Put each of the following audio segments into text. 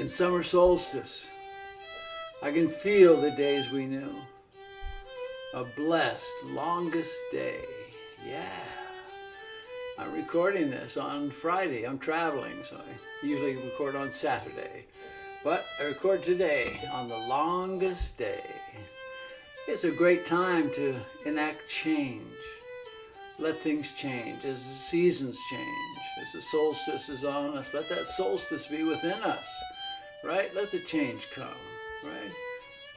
In summer solstice, I can feel the days we knew. A blessed longest day. Yeah. I'm recording this on Friday. I'm traveling, so I usually record on Saturday. But I record today on the longest day. It's a great time to enact change. Let things change as the seasons change, as the solstice is on us. Let that solstice be within us, right? Let the change come, right?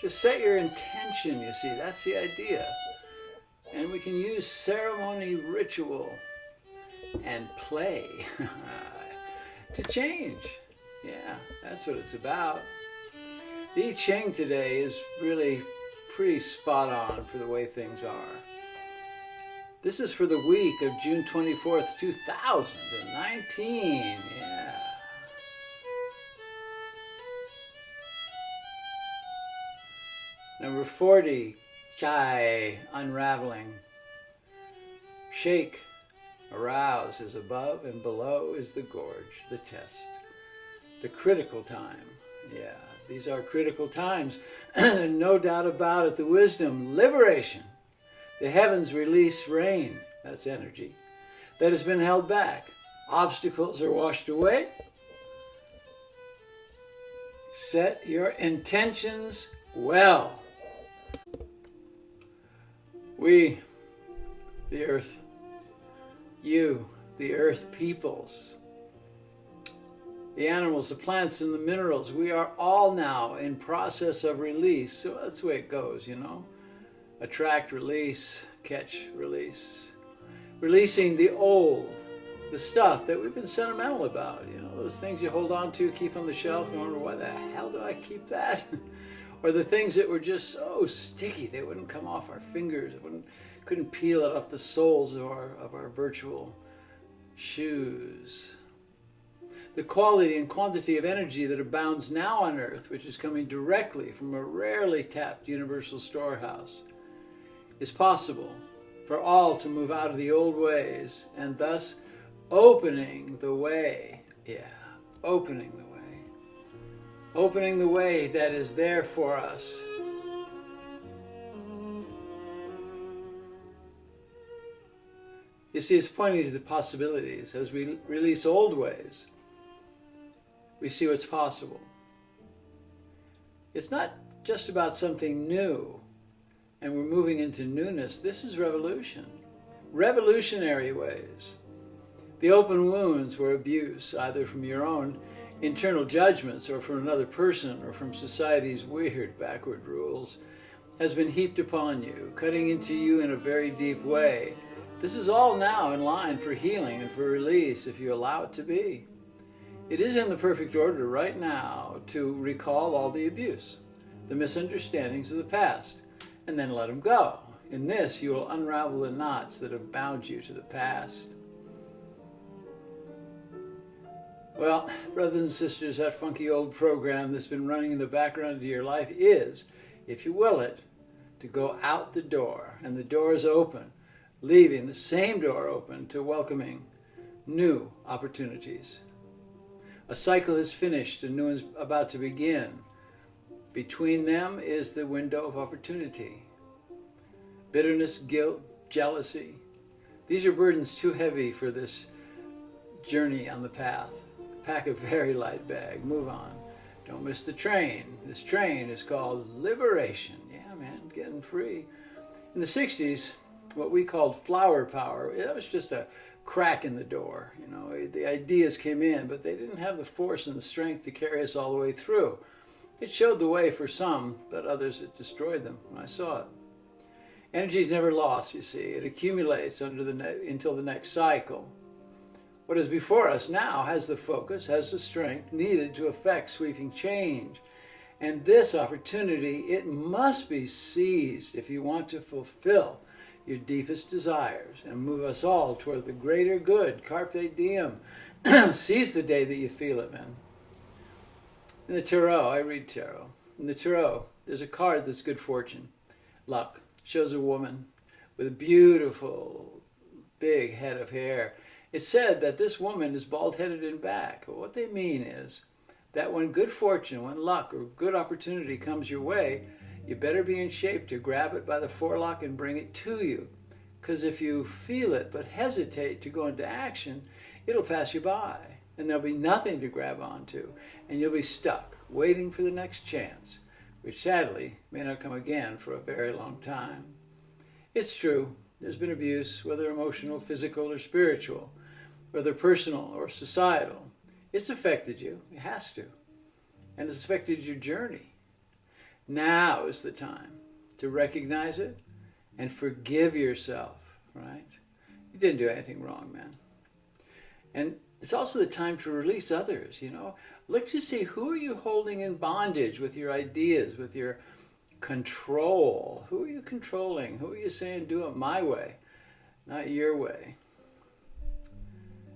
Just set your intention, you see, that's the idea. And we can use ceremony, ritual, and play to change. Yeah, that's what it's about. The Ching today is really pretty spot on for the way things are. This is for the week of June 24th, 2019. Yeah. Number 40, Chai, unraveling. Shake, arouse is above, and below is the gorge, the test. The critical time. Yeah, these are critical times. No doubt about it. The wisdom, liberation. The heavens release rain, that's energy, that has been held back. Obstacles are washed away. Set your intentions well. We, the earth, you, the earth peoples, the animals, the plants, and the minerals, we are all now in process of release. So that's the way it goes, you know. Attract, release, catch, release. Releasing the old, the stuff that we've been sentimental about, you know, those things you hold on to, keep on the shelf, and wonder, why the hell do I keep that? Or the things that were just so sticky, they wouldn't come off our fingers, couldn't peel it off the soles of our virtual shoes. The quality and quantity of energy that abounds now on Earth, which is coming directly from a rarely tapped universal storehouse, is possible for all to move out of the old ways and thus opening the way. Yeah, opening the way. Opening the way that is there for us. You see, it's pointing to the possibilities. As we release old ways, we see what's possible. It's not just about something new, and we're moving into newness. This is revolution. Revolutionary ways. The open wounds where abuse, either from your own internal judgments or from another person or from society's weird backward rules, has been heaped upon you, cutting into you in a very deep way. This is all now in line for healing and for release if you allow it to be. It is in the perfect order right now to recall all the abuse, the misunderstandings of the past, and then let them go. In this, you will unravel the knots that have bound you to the past. Well, brothers and sisters, that funky old program that's been running in the background of your life is, if you will it, to go out the door, and the door is open, leaving the same door open to welcoming new opportunities. A cycle is finished, a new one's about to begin. Between them is the window of opportunity. Bitterness, guilt, jealousy. These are burdens too heavy for this journey on the path. Pack a very light bag. Move on. Don't miss the train. This train is called liberation. Yeah, man, getting free. In the 60s, what we called flower power, that was just a crack in the door. You know, the ideas came in, but they didn't have the force and the strength to carry us all the way through. It showed the way for some, but others it destroyed them. I saw it. Energy is never lost, you see. It accumulates until the next cycle. What is before us now has the focus, has the strength needed to effect sweeping change. And this opportunity, it must be seized if you want to fulfill your deepest desires and move us all toward the greater good. Carpe diem. Seize the day that you feel it, man. In the tarot, I read tarot. In the tarot, there's a card that's good fortune, luck. Shows a woman with a beautiful, big head of hair. It's said that this woman is bald-headed in back. What they mean is that when good fortune, when luck or good opportunity comes your way, you better be in shape to grab it by the forelock and bring it to you. Because if you feel it but hesitate to go into action, it'll pass you by, and there'll be nothing to grab onto, and you'll be stuck, waiting for the next chance, which sadly may not come again for a very long time. It's true, there's been abuse, whether emotional, physical, or spiritual, whether personal or societal. It's affected you, it has to, and it's affected your journey. Now is the time to recognize it and forgive yourself, right? You didn't do anything wrong, man. And it's also the time to release others, Look to see, who are you holding in bondage with your ideas, with your control? Who are you controlling? Who are you saying, do it my way, not your way?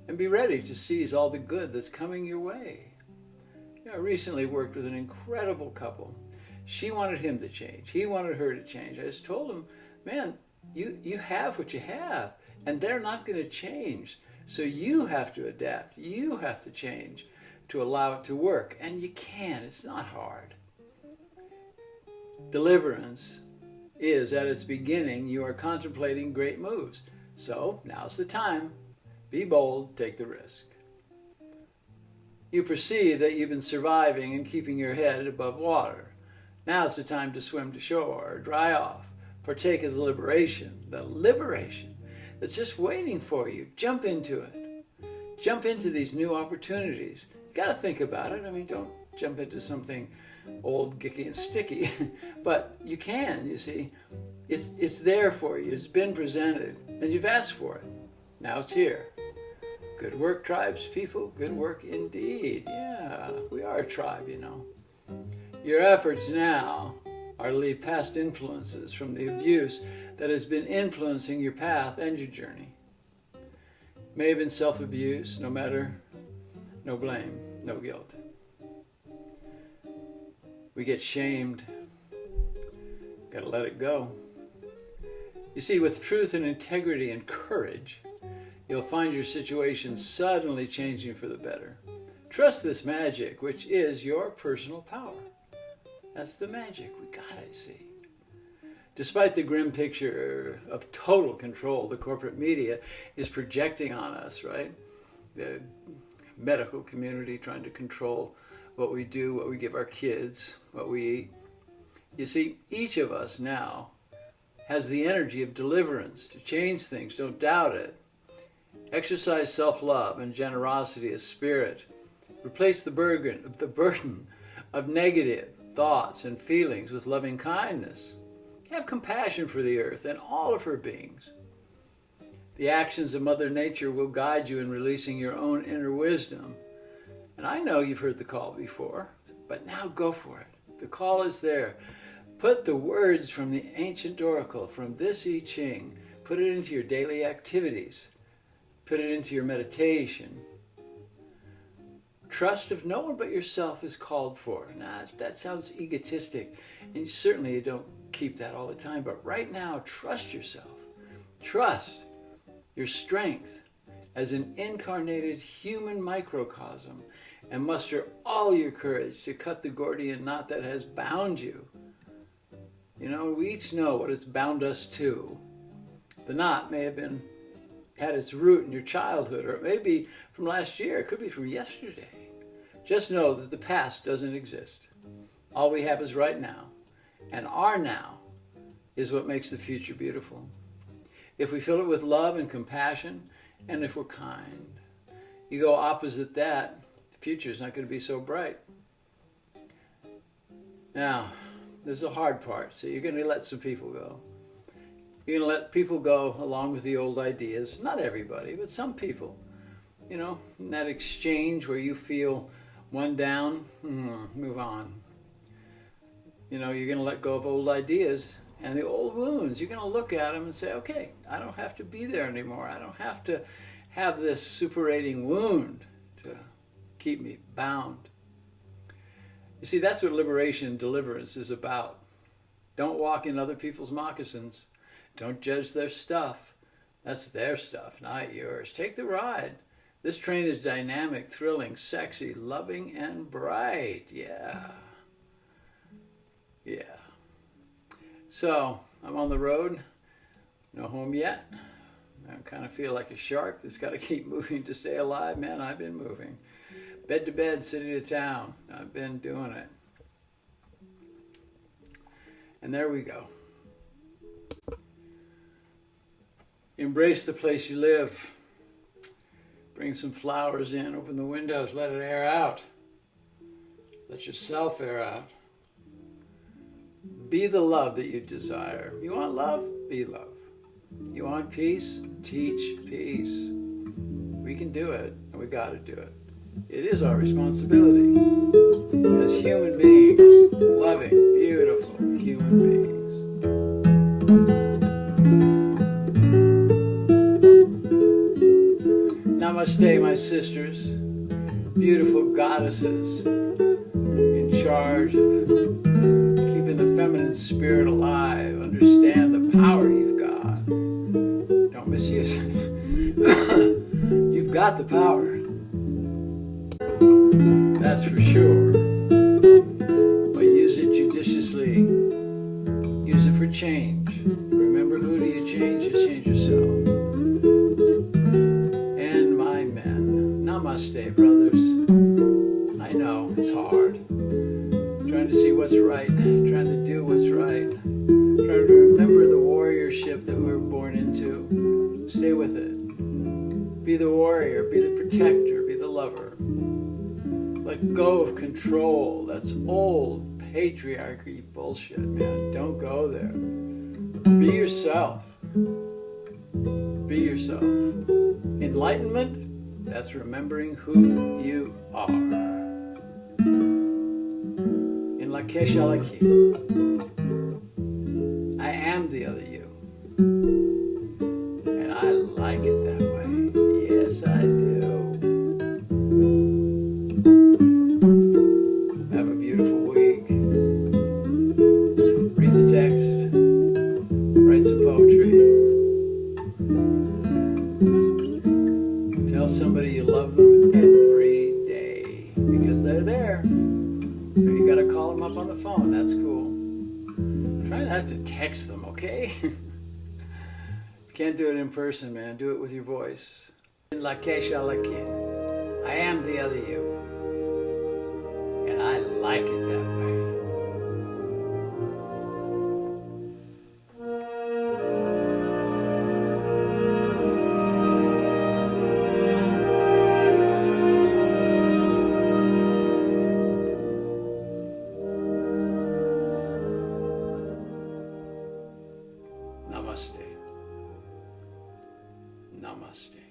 And be ready to seize all the good that's coming your way. I recently worked with an incredible couple. She wanted him to change. He wanted her to change. I just told him, man, you have what you have, and they're not going to change. So you have to adapt. You have to change to allow it to work. And you can. It's not hard. Deliverance is, at its beginning, you are contemplating great moves. So now's the time. Be bold. Take the risk. You perceive that you've been surviving and keeping your head above water. Now's the time to swim to shore, dry off, partake of the liberation that's just waiting for you. Jump into it. Jump into these new opportunities. You got to think about it. I mean, don't jump into something old, gicky, and sticky. But you can, you see. It's there for you. It's been presented, and you've asked for it. Now it's here. Good work, tribes people. Good work indeed. Yeah, we are a tribe, Your efforts now are to leave past influences from the abuse that has been influencing your path and your journey. It may have been self-abuse, no blame, no guilt. We get shamed. Got to let it go. You see, with truth and integrity and courage, you'll find your situation suddenly changing for the better. Trust this magic, which is your personal power. That's the magic we gotta see. Despite the grim picture of total control the corporate media is projecting on us, right? The medical community trying to control what we do, what we give our kids, what we eat. You see, each of us now has the energy of deliverance to change things. Don't doubt it. Exercise self-love and generosity as spirit. Replace the burden of negative thoughts and feelings with loving kindness. Have compassion for the earth and all of her beings. The actions of Mother Nature will guide you in releasing your own inner wisdom. And I know you've heard the call before, but now go for it. The call is there. Put the words from the ancient oracle, from this Ching, put it into your daily activities. Put it into your meditation. Trust of no one but yourself is called for. Now, that sounds egotistic, and certainly you don't keep that all the time, but right now, trust yourself. Trust your strength as an incarnated human microcosm, and muster all your courage to cut the Gordian knot that has bound you. We each know what it's bound us to. The knot may have had its root in your childhood, or it may be from last year. It could be from yesterday. Just know that the past doesn't exist. All we have is right now. And our now is what makes the future beautiful. If we fill it with love and compassion, and if we're kind. You go opposite that, the future is not going to be so bright. Now, there's the hard part. So you're going to let some people go. You're going to let people go along with the old ideas. Not everybody, but some people. In that exchange where you feel one down, move on. You're going to let go of old ideas and the old wounds. You're going to look at them and say, okay, I don't have to be there anymore. I don't have to have this suppurating wound to keep me bound. You see, that's what liberation and deliverance is about. Don't walk in other people's moccasins. Don't judge their stuff. That's their stuff, not yours. Take the ride. This train is dynamic, thrilling, sexy, loving, and bright. Yeah. Yeah. So, I'm on the road. No home yet. I kind of feel like a shark that's got to keep moving to stay alive. Man, I've been moving. Bed to bed, city to town. I've been doing it. And there we go. Embrace the place you live. Bring some flowers in, open the windows, let it air out. Let yourself air out. Be the love that you desire. You want love? Be love. You want peace? Teach peace. We can do it, and we got to do it. It is our responsibility as human beings, loving, beautiful human beings. Namaste, my sisters, beautiful goddesses in charge of keeping the feminine spirit alive. Understand the power you've got. Don't misuse it. You've got the power. That's for sure. But use it judiciously. Use it for change. Remember, who do you change? You change yourself. And my men. Namaste, brothers. I know, it's hard. Trying to see what's right. Trying to do what's right. Trying to remember the warriorship that we were born into. Stay with it. Be the warrior. Be the protector. Be the lover. Let go of control. That's old patriarchy bullshit, man. Don't go there. Be yourself. Be yourself. Enlightenment, that's remembering who you are. In Lakesh Alaki, I am the other you. And I like it that way. Yes, I do. Have a beautiful week. Read the text. Write some poetry. Tell somebody you love them every day because they're there. Or you got to call them up on the phone. That's cool. Try not to text them, okay? If you can't do it in person, man, do it with your voice. In Lakesh Alakin, I am the other you. And I like it that way. Namaste. Namaste.